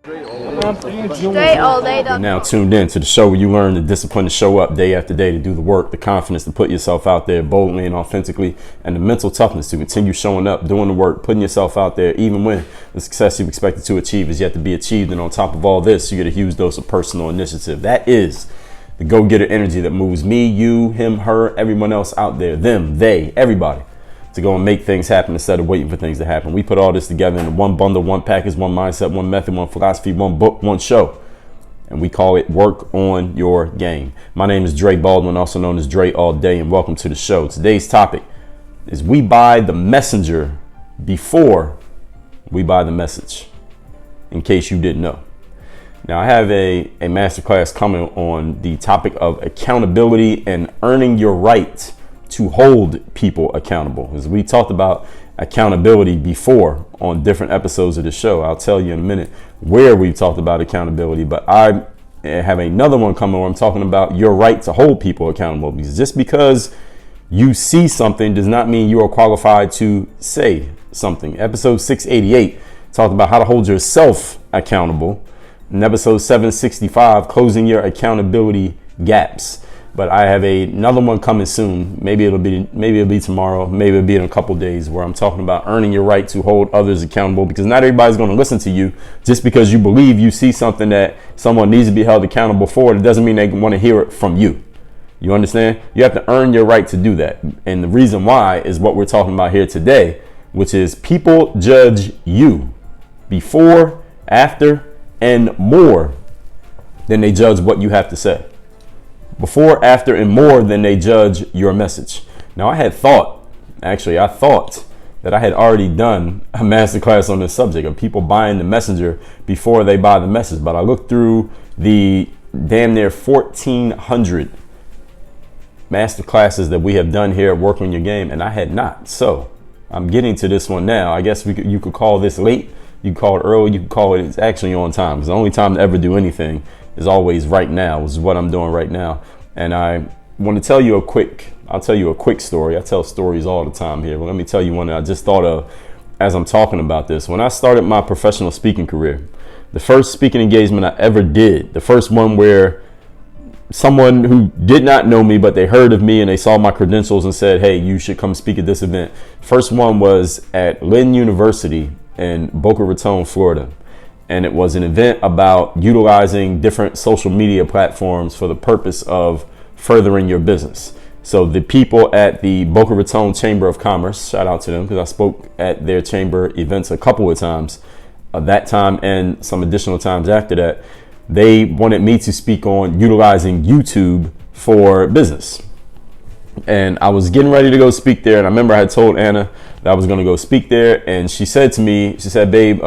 Straight all day. You're now tuned in to the show where you learn the discipline to show up day after day, to do the work, the confidence to put yourself out there boldly and authentically, and the mental toughness to continue showing up, doing the work, putting yourself out there, even when the success you've expected to achieve is yet to be achieved. And on top of all this, you get a huge dose of personal initiative. That is the go-getter energy that moves me, you, him, her, everyone else out there, them, they, everybody, to go and make things happen instead of waiting for things to happen. We put all this together in one bundle, one package, one mindset, one method, one philosophy, one book, one show. And we call it Work on Your Game. My name is Dre Baldwin, also known as Dre All Day, and welcome to the show. Today's topic is we buy the messenger before we buy the message, in case you didn't know. Now, I have a masterclass coming on the topic of accountability and earning your right to hold people accountable. As we talked about accountability before on different episodes of the show, I'll tell you in a minute where we've talked about accountability, but I have another one coming where I'm talking about your right to hold people accountable, because just because you see something does not mean you are qualified to say something. Episode 688 talked about how to hold yourself accountable. In episode 765, closing your accountability gaps. But I have another one coming soon. Maybe it'll be tomorrow. Maybe it'll be in a couple days, where I'm talking about earning your right to hold others accountable, because not everybody's going to listen to you just because you believe you see something that someone needs to be held accountable for. It doesn't mean they want to hear it from you. You understand? You have to earn your right to do that. And the reason why is what we're talking about here today, which is people judge you before, after, and more than they judge what you have to say. Before, after, and more than they judge your message. Now, I thought that I had already done a masterclass on this subject of people buying the messenger before they buy the message. But I looked through the damn near 1,400 masterclasses that we have done here at Work on Your Game, and I had not. So I'm getting to this one now. I guess you could call this late. You could call it early. You could call it it's actually on time. Because the only time to ever do anything is always right now, which is what I'm doing right now. And I want to tell you I'll tell you a quick story. I tell stories all the time here, but let me tell you one that I just thought of as I'm talking about this. When I started my professional speaking career, the first speaking engagement I ever did, the first one where someone who did not know me, but they heard of me and they saw my credentials and said, hey, you should come speak at this event. First one was at Lynn University in Boca Raton, Florida. And it was an event about utilizing different social media platforms for the purpose of furthering your business. So the people at the Boca Raton Chamber of Commerce, shout out to them, because I spoke at their chamber events a couple of times that time and some additional times after that. They wanted me to speak on utilizing YouTube for business. And I was getting ready to go speak there. And I remember I had told Anna that I was going to go speak there. And she said to me, babe,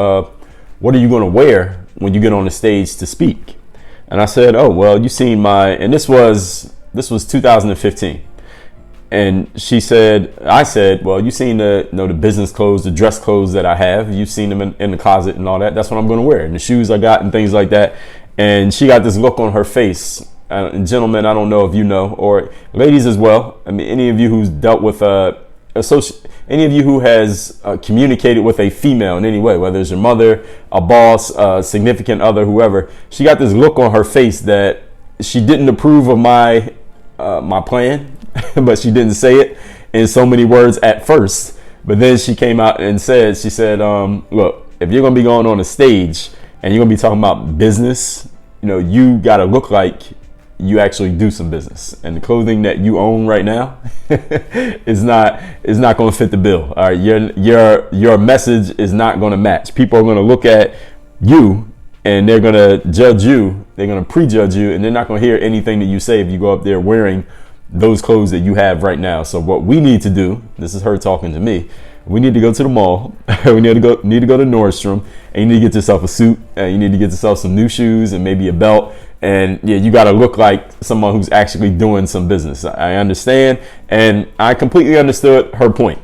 what are you going to wear when you get on the stage to speak? And I said, oh, well, you seen and this was 2015. And I said, well, you seen the business clothes, the dress clothes that I have. You've seen them in the closet and all that. That's what I'm going to wear. And the shoes I got and things like that. And she got this look on her face. And gentlemen, I don't know if you know, or ladies as well. I mean, any of you who's dealt with any of you who has communicated with a female in any way, whether it's your mother, a boss, a significant other, whoever, she got this look on her face that she didn't approve of my plan, but she didn't say it in so many words at first. But then she came out and said, look, if you're going to be going on a stage and you're going to be talking about business, you got to look like you actually do some business, and the clothing that you own right now is not going to fit the bill. All right, your message is not going to match. People are going to look at you and they're going to judge you. They're going to prejudge you, and they're not going to hear anything that you say if you go up there wearing those clothes that you have right now. So what we need to do, this is her talking to me, we need to go to the mall. We need to go to Nordstrom, and you need to get yourself a suit, and you need to get yourself some new shoes and maybe a belt. And yeah, you got to look like someone who's actually doing some business. I understand. And I completely understood her point.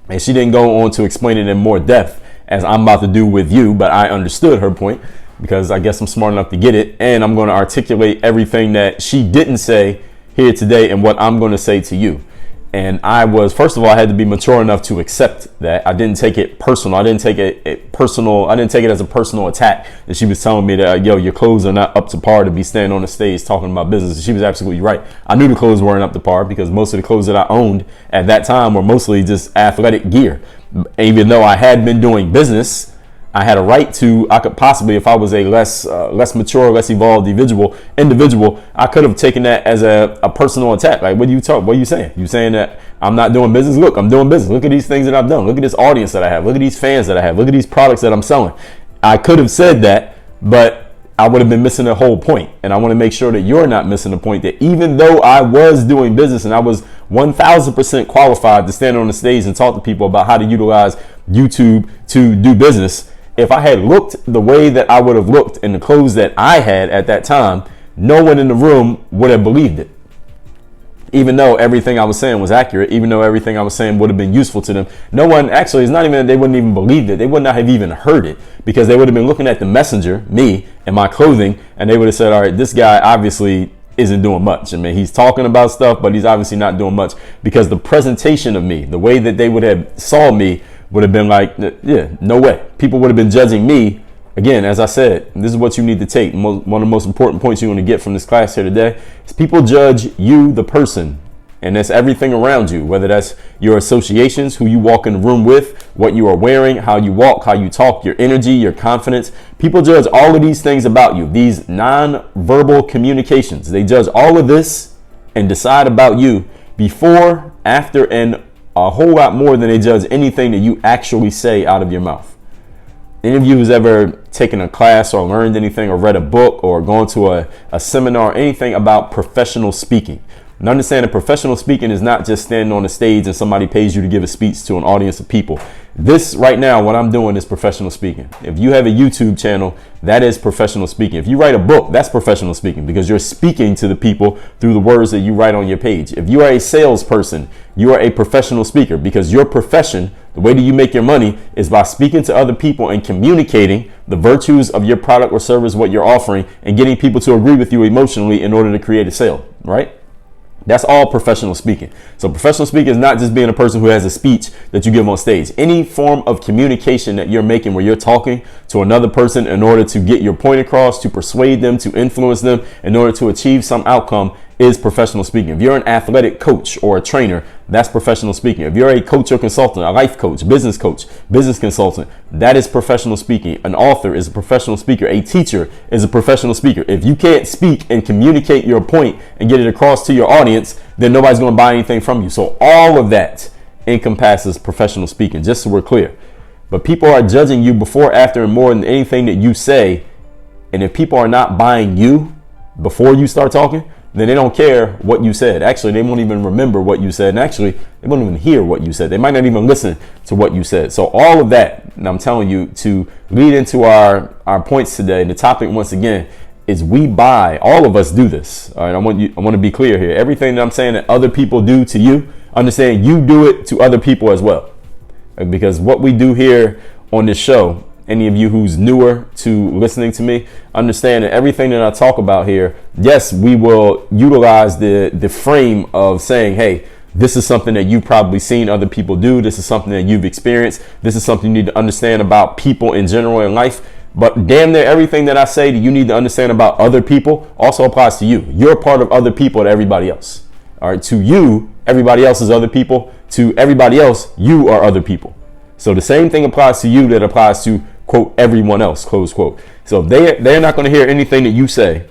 And she didn't go on to explain it in more depth as I'm about to do with you, but I understood her point because I guess I'm smart enough to get it. And I'm going to articulate everything that she didn't say here today and what I'm going to say to you. And first of all, I had to be mature enough to accept that. I didn't take it personal. I didn't take it as a personal attack that she was telling me that, yo, your clothes are not up to par to be standing on the stage talking about business. She was absolutely right. I knew the clothes weren't up to par because most of the clothes that I owned at that time were mostly just athletic gear. Even though I had been doing business, I had a right to, I could possibly, if I was a less mature, less evolved individual, I could have taken that as a personal attack. Like, what are you saying? You saying that I'm not doing business? Look, I'm doing business. Look at these things that I've done. Look at this audience that I have. Look at these fans that I have. Look at these products that I'm selling. I could have said that, but I would have been missing the whole point. And I want to make sure that you're not missing the point that even though I was doing business and I was 1000% qualified to stand on the stage and talk to people about how to utilize YouTube to do business, if I had looked the way that I would have looked in the clothes that I had at that time, no one in the room would have believed it. Even though everything I was saying was accurate, even though everything I was saying would have been useful to them, no one, actually, it's not even that they wouldn't even believe it. They would not have even heard it because they would have been looking at the messenger, me, and my clothing, and they would have said, all right, this guy obviously isn't doing much. I mean, he's talking about stuff, but he's obviously not doing much, because the presentation of me, the way that they would have saw me, would have been like, yeah, no way. People would have been judging me. Again, as I said, this is what you need to take. One of the most important points you want to get from this class here today is people judge you, the person, and that's everything around you, whether that's your associations, who you walk in the room with, what you are wearing, how you walk, how you talk, your energy, your confidence. People judge all of these things about you, these non-verbal communications. They judge all of this and decide about you before, after, and a whole lot more than they judge anything that you actually say out of your mouth. Any of you who's ever taken a class or learned anything or read a book or gone to a seminar, anything about professional speaking, and understand that professional speaking is not just standing on the stage and somebody pays you to give a speech to an audience of people. This right now, what I'm doing is professional speaking. If you have a YouTube channel, that is professional speaking. If you write a book, that's professional speaking, because you're speaking to the people through the words that you write on your page. If you are a salesperson, you are a professional speaker, because your profession, the way that you make your money, is by speaking to other people and communicating the virtues of your product or service, what you're offering, and getting people to agree with you emotionally in order to create a sale, right? That's all professional speaking. So professional speaking is not just being a person who has a speech that you give on stage. Any form of communication that you're making where you're talking to another person in order to get your point across, to persuade them, to influence them in order to achieve some outcome is professional speaking. If you're an athletic coach or a trainer, that's professional speaking. If you're a coach or consultant, a life coach, business consultant, that is professional speaking. An author is a professional speaker. A teacher is a professional speaker. If you can't speak and communicate your point and get it across to your audience, then nobody's going to buy anything from you. So all of that encompasses professional speaking, just so we're clear. But people are judging you before, after, and more than anything that you say. And if people are not buying you before you start talking, then they don't care what you said. Actually, they won't even remember what you said. And actually, they won't even hear what you said. They might not even listen to what you said. So all of that, and I'm telling you, to lead into our points today, the topic once again is we buy. All of us do this. All right, I want to be clear here. Everything that I'm saying that other people do to you, understand you do it to other people as well. Because what we do here on this show, any of you who's newer to listening to me, understand that everything that I talk about here, yes, we will utilize the frame of saying, hey, this is something that you've probably seen other people do. This is something that you've experienced. This is something you need to understand about people in general in life. But damn near everything that I say that you need to understand about other people also applies to you. You're part of other people to everybody else. All right, to you, everybody else is other people. To everybody else, you are other people. So the same thing applies to you that applies to, quote, everyone else, close quote. So they're not going to hear anything that you say,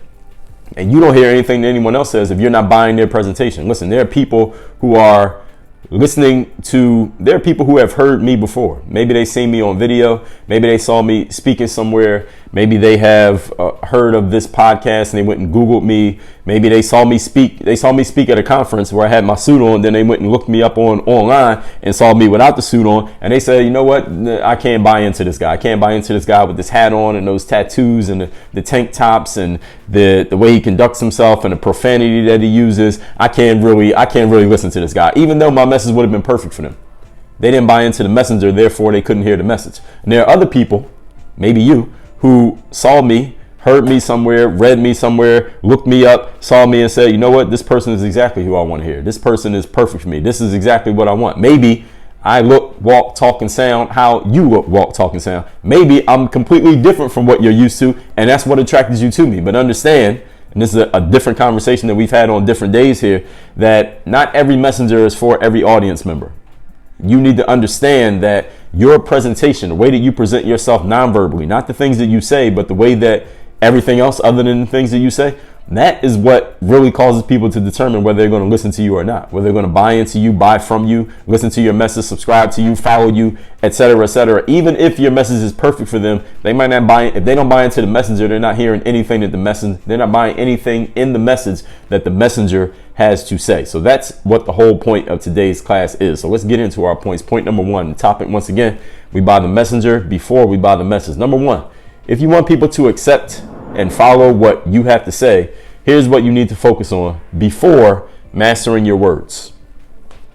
and you don't hear anything that anyone else says if you're not buying their presentation. Listen, there are people who are there are people who have heard me before. Maybe they seen me on video. Maybe they saw me speaking somewhere. Maybe they have heard of this podcast and they went and Googled me. Maybe they saw me speak. They saw me speak at a conference where I had my suit on. Then they went and looked me up online and saw me without the suit on. And they said, you know what? I can't buy into this guy. I can't buy into this guy with this hat on and those tattoos and the tank tops and the way he conducts himself and the profanity that he uses. I can't really listen to this guy, even though my message would have been perfect for them. They didn't buy into the messenger, therefore they couldn't hear the message. And there are other people, maybe you, who saw me, heard me somewhere, read me somewhere, looked me up, saw me and said, you know what, this person is exactly who I want to hear. This person is perfect for me. This is exactly what I want. Maybe I look, walk, talk, and sound how you look, walk, talk, and sound. Maybe I'm completely different from what you're used to, and that's what attracted you to me. But understand, and this is a different conversation that we've had on different days here, that not every messenger is for every audience member. You need to understand that your presentation, the way that you present yourself non-verbally, not the things that you say, but the way that everything else other than the things that you say, that is what really causes people to determine whether they're going to listen to you or not, whether they're going to buy into you, buy from you, listen to your message, subscribe to you, follow you, etc., etc. Even if your message is perfect for them, they might not buy it. If they don't buy into the messenger, they're not hearing anything that they're not buying anything in the message that the messenger has to say. So that's what the whole point of today's class is. So let's get into our points. Point number one, the topic once again, we buy the messenger before we buy the message. Number one, if you want people to accept and follow what you have to say, here's what you need to focus on before mastering your words.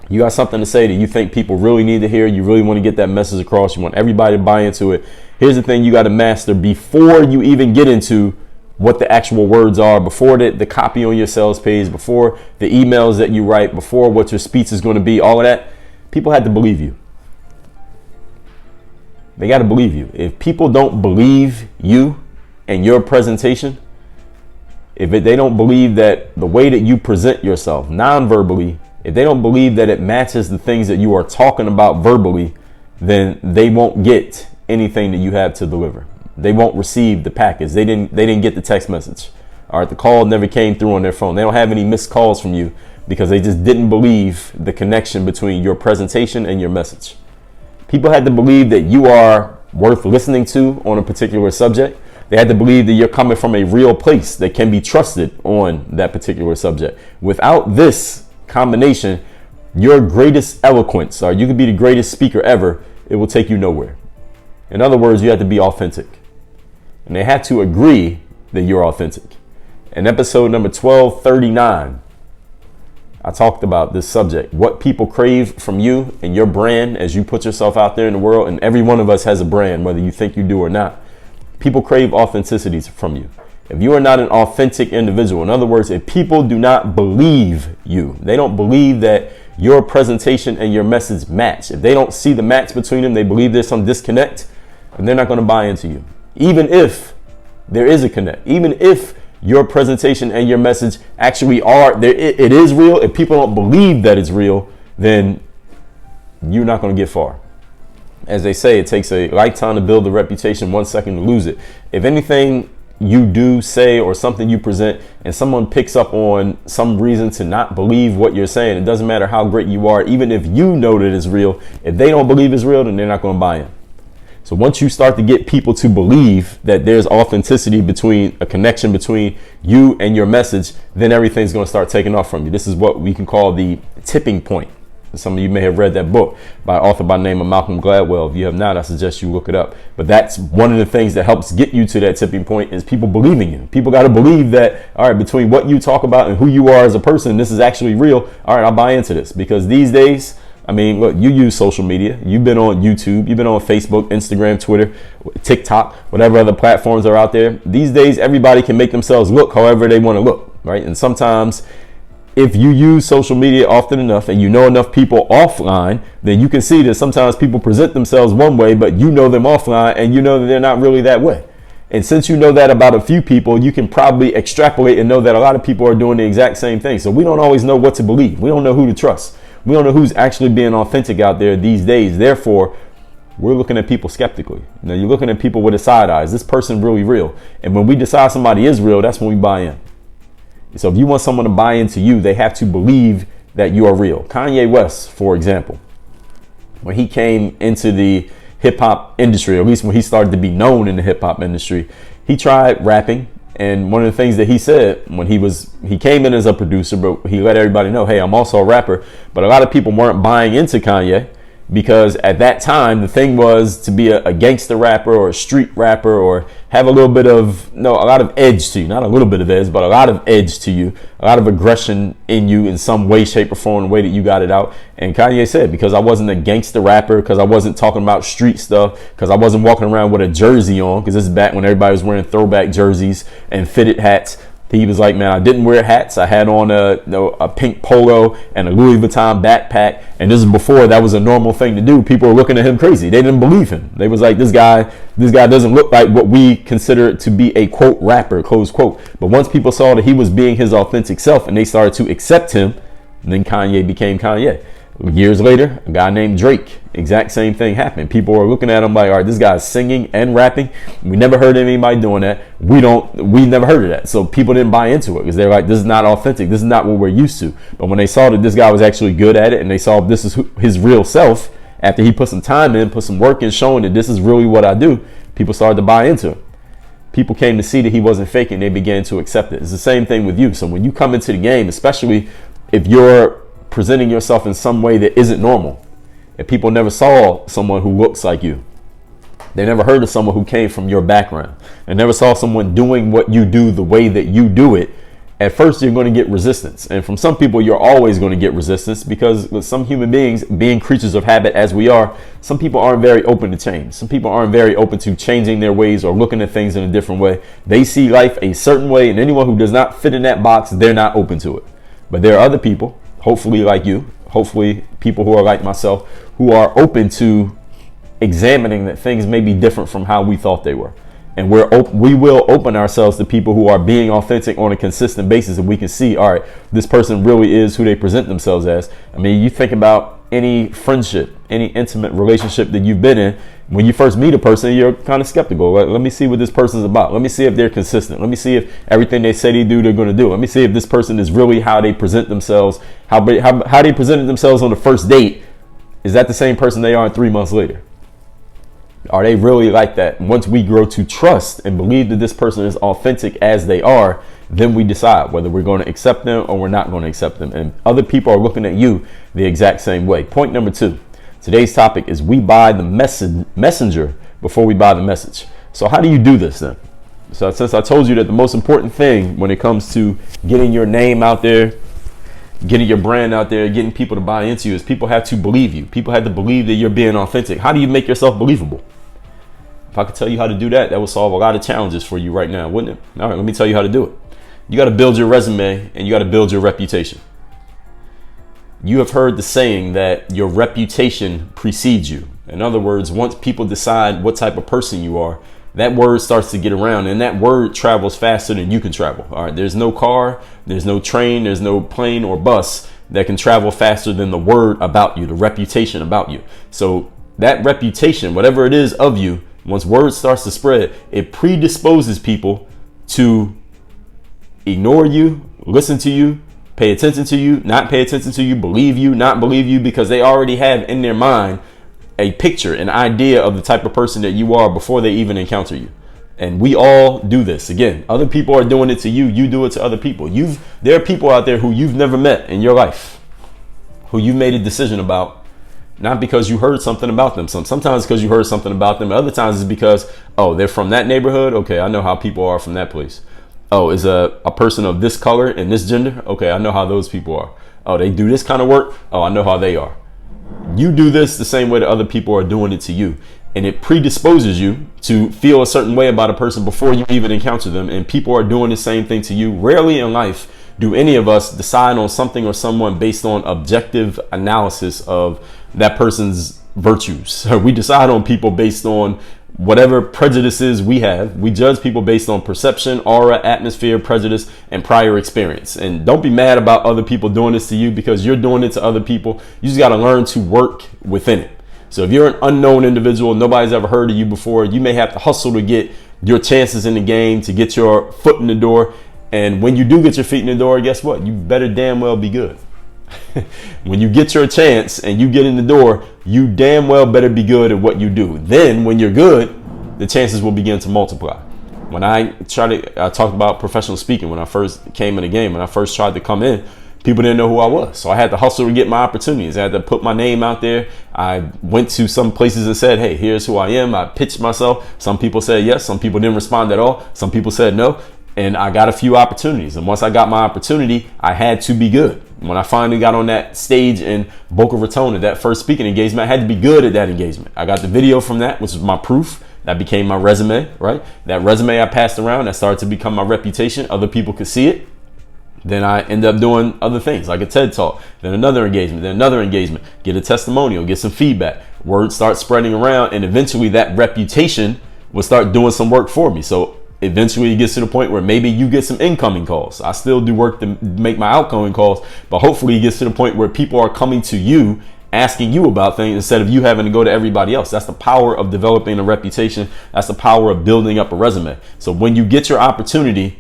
You got something to say that you think people really need to hear. You really want to get that message across. You want everybody to buy into it. Here's the thing you got to master before you even get into what the actual words are, before the copy on your sales page, before the emails that you write, before what your speech is going to be, all of that. People had to believe you. They got to believe you. If people don't believe you and your presentation, if they don't believe that the way that you present yourself non-verbally, if they don't believe that it matches the things that you are talking about verbally, then they won't get anything that you have to deliver. They won't receive the package. They didn't get the text message. All right, the call never came through on their phone. They don't have any missed calls from you because they just didn't believe the connection between your presentation and your message. People had to believe that you are worth listening to on a particular subject. They had to believe that you're coming from a real place that can be trusted on that particular subject. Without this combination, your greatest eloquence, or you could be the greatest speaker ever, it will take you nowhere. In other words, you have to be authentic. And they had to agree that you're authentic. In episode number 1239, I talked about this subject, what people crave from you and your brand as you put yourself out there in the world. And every one of us has a brand, whether you think you do or not. People crave authenticity from you. If you are not an authentic individual, in other words, if people do not believe you, they don't believe that your presentation and your message match. If they don't see the match between them, they believe there's some disconnect, then they're not going to buy into you. Even if there is a connect, even if your presentation and your message actually it is real, if people don't believe that it's real, then you're not going to get far. As they say, it takes a lifetime to build a reputation, 1 second to lose it. If anything you do, say, or something you present, and someone picks up on some reason to not believe what you're saying, it doesn't matter how great you are, even if you know that it's real, if they don't believe it's real, then they're not going to buy in. So once you start to get people to believe that there's authenticity between a connection between you and your message, then everything's going to start taking off from you. This is what we can call the tipping point. Some of you may have read that book by an author by the name of Malcolm Gladwell. If you have not, I suggest you look it up. But that's one of the things that helps get you to that tipping point is people believing you. People got to believe that, all right, between what you talk about and who you are as a person, this is actually real. All right, I'll buy into this. Because these days, I mean, look, you use social media. You've been on YouTube. You've been on Facebook, Instagram, Twitter, TikTok, whatever other platforms are out there. These days, everybody can make themselves look however they want to look, right? And sometimes if you use social media often enough and you know enough people offline, then you can see that sometimes people present themselves one way, but you know them offline and you know that they're not really that way. And since you know that about a few people, you can probably extrapolate and know that a lot of people are doing the exact same thing. So we don't always know what to believe. We don't know who to trust. We don't know who's actually being authentic out there these days. Therefore, we're looking at people skeptically. Now, you're looking at people with a side eye. Is this person really real? And when we decide somebody is real, that's when we buy in. So if you want someone to buy into you, they have to believe that you are real. Kanye West, for example, when he came into the hip hop industry, or at least when he started to be known in the hip hop industry, he tried rapping. And one of the things that he said when he came in as a producer, but he let everybody know, hey, I'm also a rapper. But a lot of people weren't buying into Kanye because at that time the thing was to be a gangster rapper or a street rapper or have a little bit of, no, a lot of edge to you, not a little bit of edge, but a lot of edge to you, a lot of aggression in you in some way, shape or form, the way that you got it out. And Kanye said, because I wasn't a gangster rapper, because I wasn't talking about street stuff, because I wasn't walking around with a jersey on, because this is back when everybody was wearing throwback jerseys and fitted hats. He was like, man, I didn't wear hats. I had on a pink polo and a Louis Vuitton backpack. And this is before that was a normal thing to do. People were looking at him crazy. They didn't believe him. They was like, this guy doesn't look like what we consider to be a quote rapper, close quote. But once people saw that he was being his authentic self and they started to accept him, then Kanye became Kanye. Years later, a guy named Drake, exact same thing happened. People were looking at him like, all right, this guy's singing and rapping. We never heard anybody doing that. We never heard of that. So people didn't buy into it because they're like, this is not authentic. This is not what we're used to. But when they saw that this guy was actually good at it and they saw this is his real self, after he put some time in, put some work in, showing that this is really what I do, people started to buy into it. People came to see that he wasn't faking. They began to accept it. It's the same thing with you. So when you come into the game, especially if you're presenting yourself in some way that isn't normal, if people never saw someone who looks like you, they never heard of someone who came from your background, and never saw someone doing what you do the way that you do it, at first you're going to get resistance. And from some people, you're always going to get resistance, because with some human beings, being creatures of habit as we are, some people aren't very open to change. Some people aren't very open to changing their ways or looking at things in a different way. They see life a certain way, and anyone who does not fit in that box, they're not open to it. But there are other people, hopefully like you, hopefully people who are like myself, who are open to examining that things may be different from how we thought they were. And we will open ourselves to people who are being authentic on a consistent basis, and we can see, all right, this person really is who they present themselves as. I mean, you think about any friendship, any intimate relationship that you've been in. When you first meet a person, you're kind of skeptical. Like, let me see what this person's about. Let me see if they're consistent. Let me see if everything they say they do, they're going to do. Let me see if this person is really how they present themselves, how they presented themselves on the first date. Is that the same person they are 3 months later? Are they really like that? Once we grow to trust and believe that this person is authentic as they are, then we decide whether we're going to accept them or we're not going to accept them. And other people are looking at you the exact same way. Point number 2. Today's topic is we buy the messenger before we buy the message. So how do you do this then? So since I told you that the most important thing when it comes to getting your name out there, getting your brand out there, getting people to buy into you, is people have to believe you. People have to believe that you're being authentic. How do you make yourself believable? If I could tell you how to do that, that would solve a lot of challenges for you right now, wouldn't it? All right, let me tell you how to do it. You got to build your resume and you got to build your reputation. You have heard the saying that your reputation precedes you. In other words, once people decide what type of person you are, that word starts to get around, and that word travels faster than you can travel. All right, there's no car, there's no train, there's no plane or bus that can travel faster than the word about you, the reputation about you. So that reputation, whatever it is of you, once word starts to spread, it predisposes people to ignore you, listen to you, pay attention to you, not pay attention to you, believe you, not believe you, because they already have in their mind a picture, an idea of the type of person that you are before they even encounter you. And we all do this. Again, other people are doing it to you. You do it to other people. There are people out there who you've never met in your life, who you made a decision about, not because you heard something about them. Sometimes because you heard something about them. Other times it's because, oh, they're from that neighborhood. Okay, I know how people are from that place. Oh, is a person of this color and this gender? Okay, I know how those people are. Oh, they do this kind of work? Oh, I know how they are. You do this the same way that other people are doing it to you. And it predisposes you to feel a certain way about a person before you even encounter them. And people are doing the same thing to you. Rarely in life do any of us decide on something or someone based on objective analysis of that person's virtues. We decide on people based on whatever prejudices we have. We judge people based on perception, aura, atmosphere, prejudice, and prior experience. And don't be mad about other people doing this to you, because you're doing it to other people. You just got to learn to work within it. So if you're an unknown individual, nobody's ever heard of you before, you may have to hustle to get your chances in the game, to get your foot in the door. And when you do get your feet in the door, guess what? You better damn well be good. When you get your chance and you get in the door, you damn well better be good at what you do. Then when you're good, the chances will begin to multiply. When I talked about professional speaking, when I first came in the game, when I first tried to come in, people didn't know who I was. So I had to hustle to get my opportunities. I had to put my name out there. I went to some places and said, hey, here's who I am. I pitched myself. Some people said yes. Some people didn't respond at all. Some people said no. And I got a few opportunities. And once I got my opportunity, I had to be good. When I finally got on that stage in Boca Raton at that first speaking engagement, I had to be good at that engagement. I got the video from that, which was my proof. That became my resume, right? That resume I passed around, that started to become my reputation. Other people could see it. Then I end up doing other things like a TED Talk, then another engagement, get a testimonial, get some feedback. Word starts spreading around, and eventually that reputation will start doing some work for me. So eventually it gets to the point where maybe you get some incoming calls. I still do work to make my outgoing calls, but hopefully it gets to the point where people are coming to you, asking you about things instead of you having to go to everybody else. That's the power of developing a reputation. That's the power of building up a resume. So when you get your opportunity,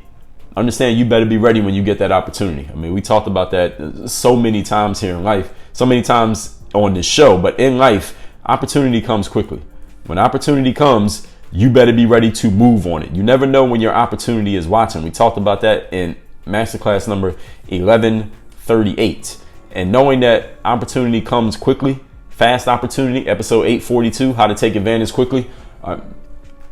understand you better be ready when you get that opportunity. I mean, we talked about that so many times here in life, so many times on this show, but in life, opportunity comes quickly. When opportunity comes, you better be ready to move on it. You never know when your opportunity is watching. We talked about that in masterclass number 1138. And knowing that opportunity comes quickly, fast opportunity, episode 842, how to take advantage quickly.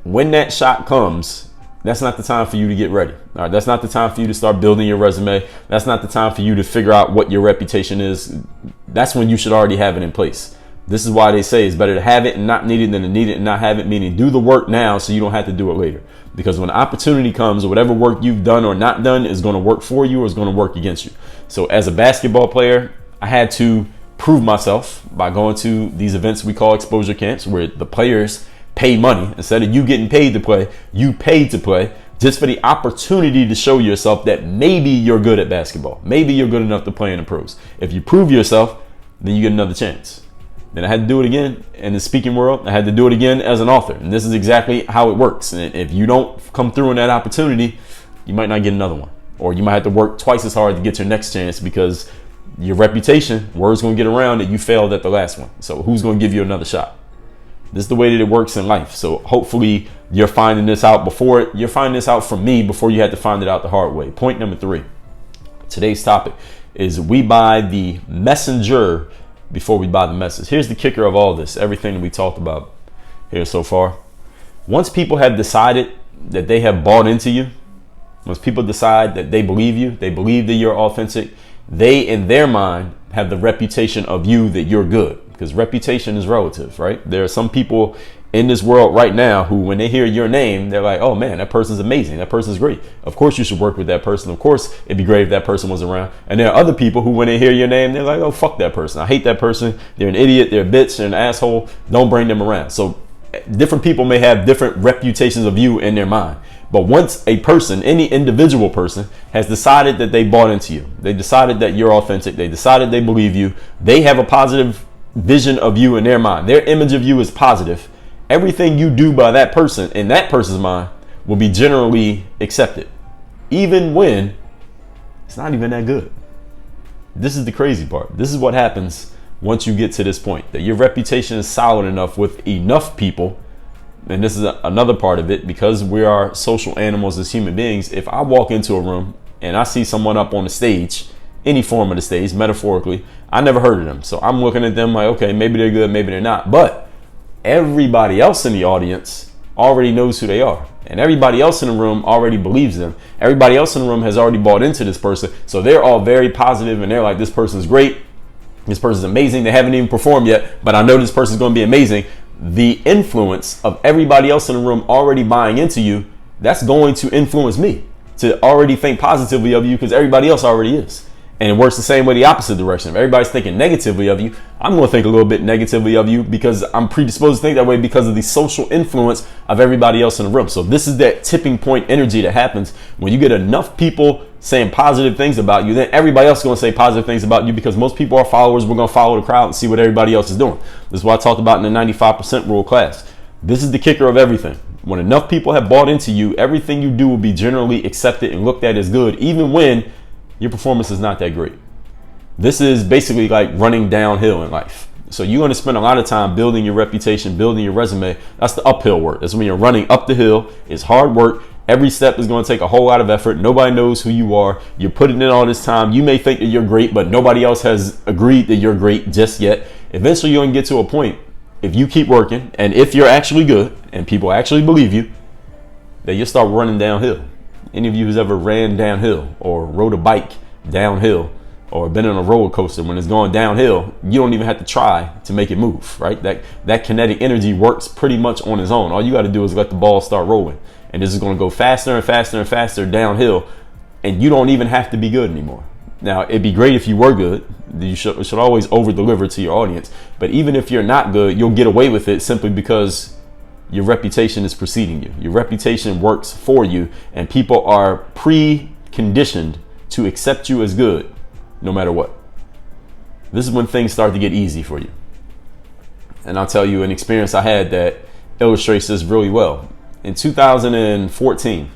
When that shot comes, that's not the time for you to get ready. All right, that's not the time for you to start building your resume. That's not the time for you to figure out what your reputation is. That's when you should already have it in place. This is why they say it's better to have it and not need it than to need it and not have it, meaning do the work now so you don't have to do it later. Because when opportunity comes, or whatever work you've done or not done is going to work for you or is going to work against you. So as a basketball player, I had to prove myself by going to these events we call exposure camps, where the players pay money. Instead of you getting paid to play, you paid to play just for the opportunity to show yourself that maybe you're good at basketball. Maybe you're good enough to play in the pros. If you prove yourself, then you get another chance. Then I had to do it again in the speaking world. I had to do it again as an author. And this is exactly how it works. And if you don't come through in that opportunity, you might not get another one. Or you might have to work twice as hard to get your next chance because your reputation, word's going to get around that you failed at the last one. So who's going to give you another shot? This is the way that it works in life. So hopefully you're finding this out you're finding this out from me before you had to find it out the hard way. Point number 3. Today's topic is we buy the messenger before we buy the message. Here's the kicker of all this, everything that we talked about here so far. Once people have decided that they have bought into you, once people decide that they believe you, they believe that you're authentic, they in their mind have the reputation of you that you're good. Because reputation is relative, right? There are some people in this world right now who, when they hear your name, they're like, oh man, that person's amazing. That person's great. Of course you should work with that person. Of course it'd be great if that person was around. And there are other people who, when they hear your name, they're like, oh, fuck that person. I hate that person. They're an idiot. They're a bitch. They're an asshole. Don't bring them around. So different people may have different reputations of you in their mind. But once a person, any individual person, has decided that they bought into you, they decided that you're authentic, they decided they believe you, they have a positive vision of you in their mind. Their image of you is positive. Everything you do by that person in that person's mind will be generally accepted, even when it's not even that good. This is the crazy part. This is what happens once you get to this point, that your reputation is solid enough with enough people. And this is another part of it, because we are social animals as human beings. If I walk into a room and I see someone up on the stage, any form of the stage, metaphorically, I never heard of them. So I'm looking at them like, okay, maybe they're good, maybe they're not. But everybody else in the audience already knows who they are. And everybody else in the room already believes them. Everybody else in the room has already bought into this person. So they're all very positive and they're like, this person's great. This person's amazing. They haven't even performed yet, but I know this person's going to be amazing. The influence of everybody else in the room already buying into you, that's going to influence me to already think positively of you, because everybody else already is. And it works the same way, the opposite direction. If everybody's thinking negatively of you, I'm going to think a little bit negatively of you, because I'm predisposed to think that way because of the social influence of everybody else in the room. So this is that tipping point energy that happens when you get enough people saying positive things about you. Then everybody else is going to say positive things about you, because most people are followers. We're going to follow the crowd and see what everybody else is doing. This is what I talked about in the 95% rule class. This is the kicker of everything. When enough people have bought into you, everything you do will be generally accepted and looked at as good, even when your performance is not that great. This is basically like running downhill in life. So you're going to spend a lot of time building your reputation, building your resume. That's the uphill work. That's when you're running up the hill. It's hard work. Every step is going to take a whole lot of effort. Nobody knows who you are. You're putting in all this time. You may think that you're great, but nobody else has agreed that you're great just yet. Eventually, you're going to get to a point, if you keep working and if you're actually good and people actually believe you, that you'll start running downhill. Any of you who's ever ran downhill or rode a bike downhill or been on a roller coaster, when it's going downhill, you don't even have to try to make it move, right? That kinetic energy works pretty much on its own. All you got to do is let the ball start rolling. And this is going to go faster and faster and faster downhill. And you don't even have to be good anymore. Now, it'd be great if you were good. You should always over deliver to your audience. But even if you're not good, you'll get away with it simply because your reputation is preceding you. Your reputation works for you, and people are pre-conditioned to accept you as good no matter what. This is when things start to get easy for you. And I'll tell you an experience I had that illustrates this really well. In 2014,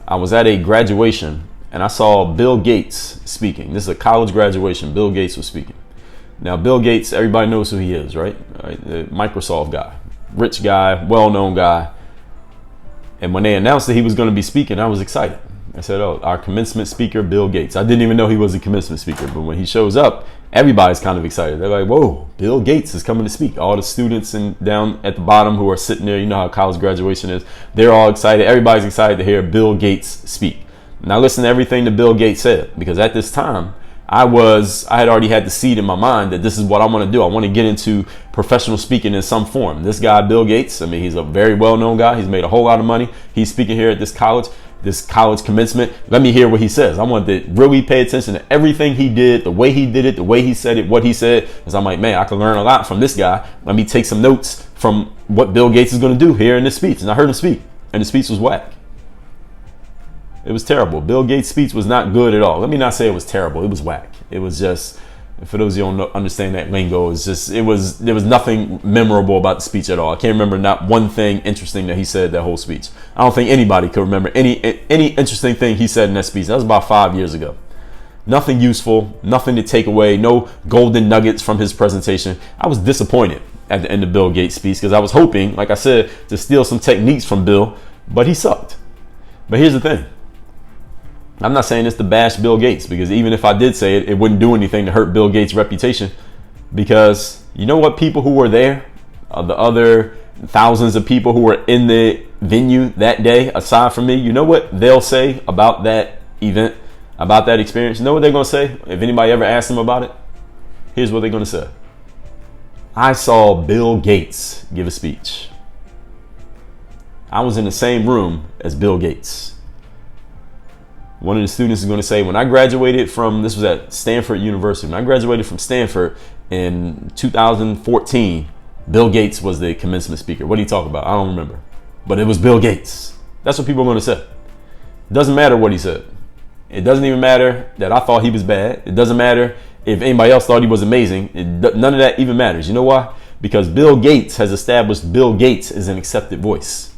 I was at a graduation and I saw Bill Gates speaking. This is a college graduation. Bill Gates was speaking. Now, Bill Gates, everybody knows who he is, right? The Microsoft guy, rich guy, well-known guy. And when they announced that he was going to be speaking, I was excited. I said, oh, our commencement speaker, Bill Gates. I didn't even know he was a commencement speaker, but when he shows up, everybody's kind of excited. They're like, whoa, Bill Gates is coming to speak. All the students down at the bottom who are sitting there, you know how college graduation is, they're all excited. Everybody's excited to hear Bill Gates speak. Now listen to everything that Bill Gates said, because at this time, I had already had the seed in my mind that this is what I want to do. I want to get into professional speaking in some form. This guy, Bill Gates, I mean, he's a very well-known guy. He's made a whole lot of money. He's speaking here at this college commencement. Let me hear what he says. I want to really pay attention to everything he did, the way he did it, the way he said it, what he said. Because I'm like, man, I can learn a lot from this guy. Let me take some notes from what Bill Gates is going to do here in this speech. And I heard him speak, and the speech was whack. It was terrible. Bill Gates' speech was not good at all. Let me not say it was terrible. It was whack. It was just, for those of you who don't understand that lingo, there was nothing memorable about the speech at all. I can't remember not one thing interesting that he said that whole speech. I don't think anybody could remember any interesting thing he said in that speech. That was about 5 years ago. Nothing useful, nothing to take away, no golden nuggets from his presentation. I was disappointed at the end of Bill Gates' speech because I was hoping, like I said, to steal some techniques from Bill, but he sucked. But here's the thing. I'm not saying this to bash Bill Gates, because even if I did say it, it wouldn't do anything to hurt Bill Gates' reputation. Because you know what, people who were there, the other thousands of people who were in the venue that day, aside from me, you know what they'll say about that event, about that experience? You know what they're going to say if anybody ever asks them about it? Here's what they're going to say. I saw Bill Gates give a speech. I was in the same room as Bill Gates. One of the students is going to say, when I graduated from, this was at Stanford University, when I graduated from Stanford in 2014, Bill Gates was the commencement speaker. What are you talking about? I don't remember. But it was Bill Gates. That's what people are going to say. It doesn't matter what he said. It doesn't even matter that I thought he was bad. It doesn't matter if anybody else thought he was amazing. None of that even matters. You know why? Because Bill Gates has established Bill Gates as an accepted voice.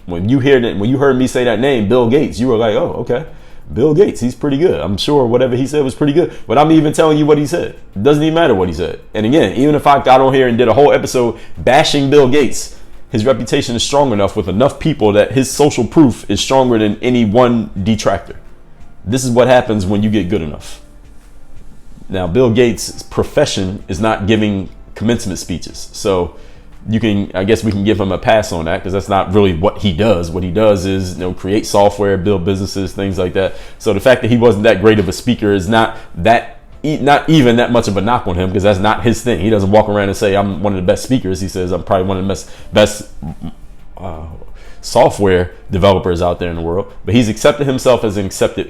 When you heard me say that name, Bill Gates, you were like, oh, okay. Bill Gates, he's pretty good. I'm sure whatever he said was pretty good. But I'm even telling you what he said. It doesn't even matter what he said. And again, even if I got on here and did a whole episode bashing Bill Gates, his reputation is strong enough with enough people that his social proof is stronger than any one detractor. This is what happens when you get good enough. Now, Bill Gates' profession is not giving commencement speeches. So I guess we can give him a pass on that, because that's not really what he does. What he does is, create software, build businesses, things like that. So the fact that he wasn't that great of a speaker is not even that much of a knock on him, because that's not his thing. He doesn't walk around and say, I'm one of the best speakers. He says, I'm probably one of the best software developers out there in the world. But he's established himself as an accepted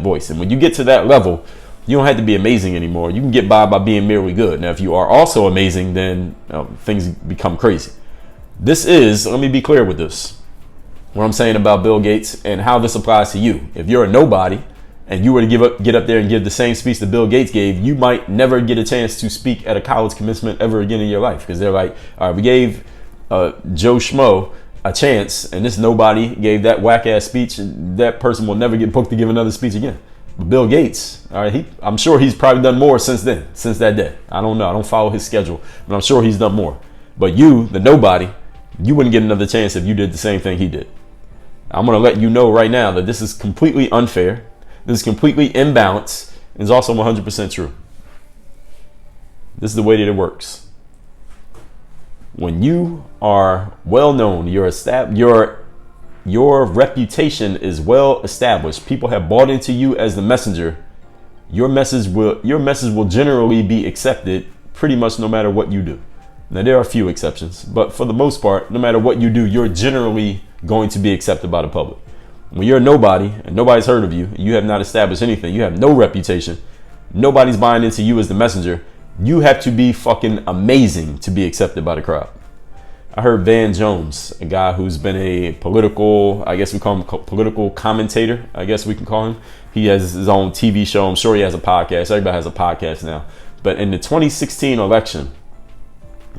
voice. And when you get to that level, you don't have to be amazing anymore. You can get by being merely good. Now, if you are also amazing, then things become crazy. Let me be clear with this. What I'm saying about Bill Gates and how this applies to you. If you're a nobody and you were to get up there and give the same speech that Bill Gates gave, you might never get a chance to speak at a college commencement ever again in your life. Because they're like, all right, we gave Joe Schmo a chance, and this nobody gave that whack ass speech, and that person will never get booked to give another speech again. But Bill Gates, all right, I'm sure he's probably done more since that day. I don't know. I don't follow his schedule, but I'm sure he's done more. But you, the nobody, You wouldn't get another chance if you did the same thing he did. I'm going to let you know right now that this is completely unfair. This is completely imbalanced. And it's also 100% true. This is the way that it works. When you are well known, your reputation is well established. People have bought into you as the messenger. Your message will generally be accepted pretty much no matter what you do. Now, there are a few exceptions, but for the most part, no matter what you do, you're generally going to be accepted by the public. When you're a nobody and nobody's heard of you, you have not established anything, you have no reputation, nobody's buying into you as the messenger, you have to be fucking amazing to be accepted by the crowd. I heard Van Jones, a guy who's been a political, I guess we call him political commentator, I guess we can call him. He has his own TV show. I'm sure he has a podcast. Everybody has a podcast now. But in the 2016 election,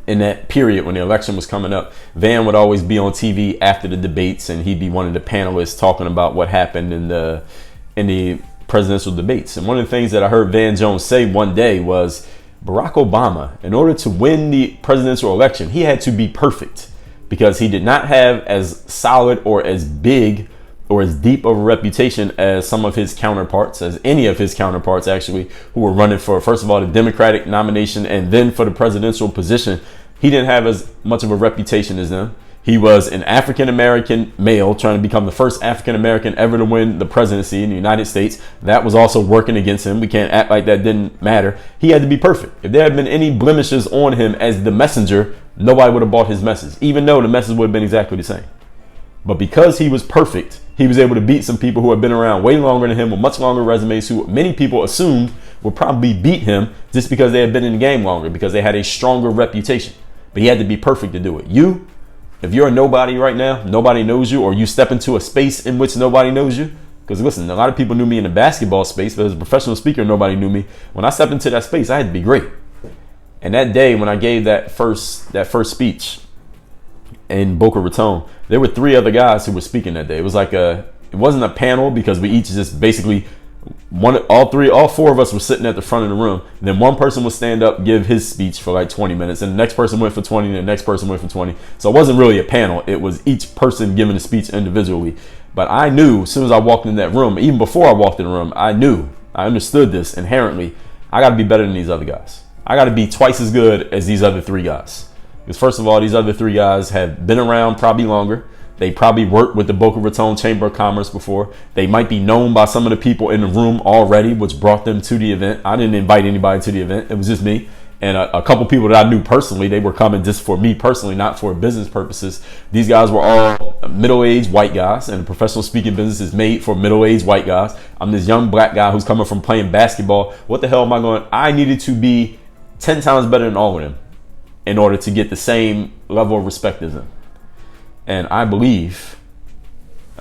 in that period when the election was coming up, Van would always be on TV after the debates, and he'd be one of the panelists talking about what happened in the presidential debates. And one of the things that I heard Van Jones say one day was, Barack Obama, in order to win the presidential election, he had to be perfect because he did not have as solid or as big or as deep of a reputation as some of his counterparts, as any of his counterparts actually, who were running for, first of all, the Democratic nomination and then for the presidential position. He didn't have as much of a reputation as them. He was an African-American male trying to become the first African-American ever to win the presidency in the United States. That was also working against him. We can't act like that didn't matter. He had to be perfect. If there had been any blemishes on him as the messenger, nobody would have bought his message, even though the message would have been exactly the same. But because he was perfect, he was able to beat some people who had been around way longer than him with much longer resumes, who many people assumed would probably beat him just because they had been in the game longer, because they had a stronger reputation. But he had to be perfect to do it. If you're a nobody right now, nobody knows you, or you step into a space in which nobody knows you. Because listen, a lot of people knew me in the basketball space, but as a professional speaker, nobody knew me. When I stepped into that space, I had to be great. And that day when I gave that first speech in Boca Raton, there were 3 other guys who were speaking that day. It was like it wasn't a panel because we each just basically all 4 of us were sitting at the front of the room. And then one person would stand up, give his speech for like 20 minutes, and the next person went for 20, and the next person went for 20. So it wasn't really a panel. It was each person giving a speech individually. But I knew as soon as I walked in that room, even before I walked in the room, I understood this inherently. I got to be better than these other guys. I got to be twice as good as these other 3 guys. Because first of all, these other 3 guys have been around probably longer. They probably worked with the Boca Raton Chamber of Commerce before. They might be known by some of the people in the room already, which brought them to the event. I didn't invite anybody to the event. It was just me and a couple people that I knew personally. They were coming just for me personally, not for business purposes. These guys were all middle-aged white guys, and the professional speaking business is made for middle-aged white guys. I'm this young black guy who's coming from playing basketball. What the hell am I going? I needed to be 10 times better than all of them in order to get the same level of respect as them. And I believe,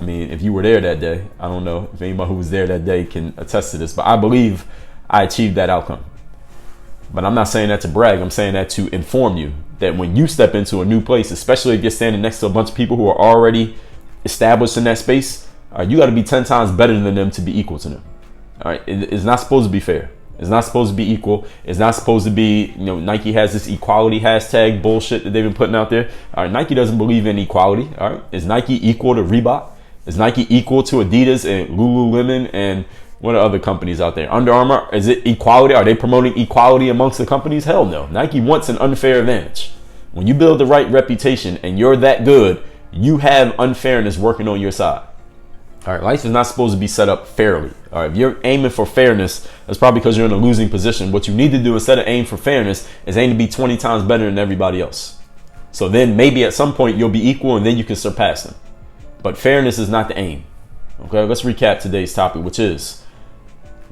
if you were there that day, I don't know if anybody who was there that day can attest to this, but I believe I achieved that outcome. But I'm not saying that to brag. I'm saying that to inform you that when you step into a new place, especially if you're standing next to a bunch of people who are already established in that space, you got to be 10 times better than them to be equal to them. All right. It's not supposed to be fair. It's not supposed to be equal. It's not supposed to be, Nike has this equality hashtag bullshit that they've been putting out there. All right, Nike doesn't believe in equality. All right, is Nike equal to Reebok? Is Nike equal to Adidas and Lululemon and what are other companies out there? Under Armour, is it equality? Are they promoting equality amongst the companies? Hell no. Nike wants an unfair advantage. When you build the right reputation and you're that good, you have unfairness working on your side. All right, life is not supposed to be set up fairly. All right, if you're aiming for fairness, that's probably because you're in a losing position. What you need to do instead of aim for fairness is aim to be 20 times better than everybody else. So then maybe at some point you'll be equal and then you can surpass them. But fairness is not the aim. Okay, let's recap today's topic, which is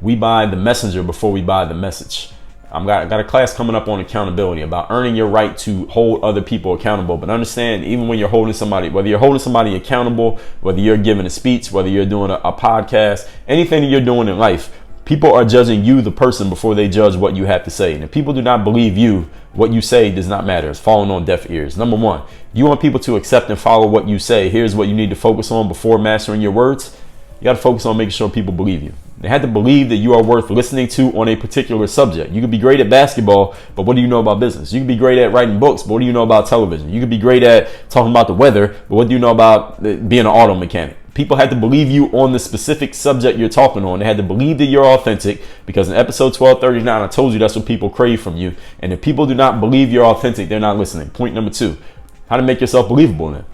we buy the messenger before we buy the message. I got a class coming up on accountability about earning your right to hold other people accountable. But understand, even when you're holding somebody, whether you're holding somebody accountable, whether you're giving a speech, whether you're doing a podcast, anything that you're doing in life, people are judging you, the person, before they judge what you have to say. And if people do not believe you, what you say does not matter. It's falling on deaf ears. Number one, you want people to accept and follow what you say. Here's what you need to focus on before mastering your words. You got to focus on making sure people believe you. They had to believe that you are worth listening to on a particular subject. You could be great at basketball, but what do you know about business? You could be great at writing books, but what do you know about television? You could be great at talking about the weather, but what do you know about being an auto mechanic? People had to believe you on the specific subject you're talking on. They had to believe that you're authentic, because in episode 1239, I told you that's what people crave from you. And if people do not believe you're authentic, they're not listening. Point number 2, how to make yourself believable then.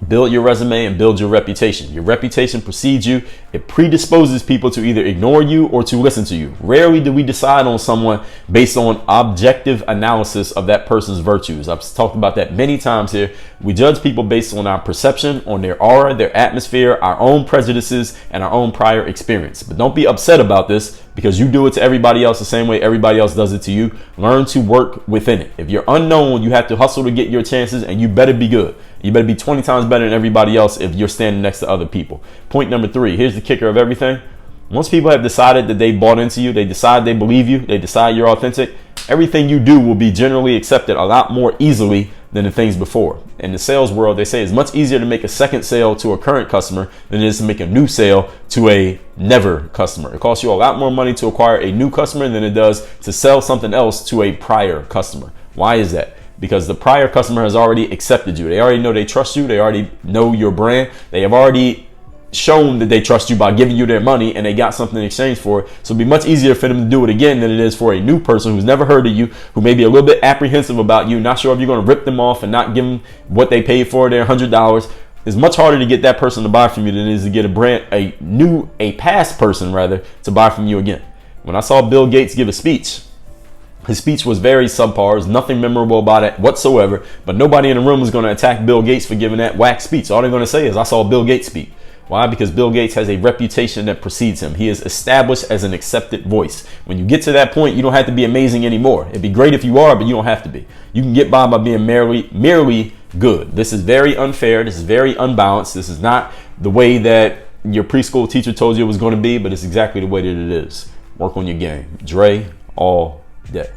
Build your resume and build your reputation. Your reputation precedes you. It predisposes people to either ignore you or to listen to you. Rarely do we decide on someone based on objective analysis of that person's virtues. I've talked about that many times here. We judge people based on our perception, on their aura, their atmosphere, our own prejudices, and our own prior experience. But don't be upset about this, because you do it to everybody else the same way everybody else does it to you. Learn to work within it. If you're unknown, you have to hustle to get your chances, and you better be good. You better be 20 times better than everybody else if you're standing next to other people. Point number 3, here's the kicker of everything. Once people have decided that they bought into you, they decide they believe you, they decide you're authentic, everything you do will be generally accepted a lot more easily than the things before. In the sales world, they say it's much easier to make a second sale to a current customer than it is to make a new sale to a never customer. It costs you a lot more money to acquire a new customer than it does to sell something else to a prior customer. Why is that? Because the prior customer has already accepted you. They already know they trust you. They already know your brand. They have already shown that they trust you by giving you their money, and they got something in exchange for it. So it'd be much easier for them to do it again than it is for a new person who's never heard of you, who may be a little bit apprehensive about you, not sure if you're going to rip them off and not give them what they paid for, their $100. It's much harder to get that person to buy from you than it is to get a past person rather to buy from you again. When I saw Bill Gates give a speech, his speech was very subpar. There's nothing memorable about it whatsoever, but nobody in the room was going to attack Bill Gates for giving that whack speech. All they're going to say is, I saw Bill Gates speak. Why? Because Bill Gates has a reputation that precedes him. He is established as an accepted voice. When you get to that point, you don't have to be amazing anymore. It'd be great if you are, but you don't have to be. You can get by being merely good. This is very unfair. This is very unbalanced. This is not the way that your preschool teacher told you it was going to be, but it's exactly the way that it is. Work on your game. Dre all day.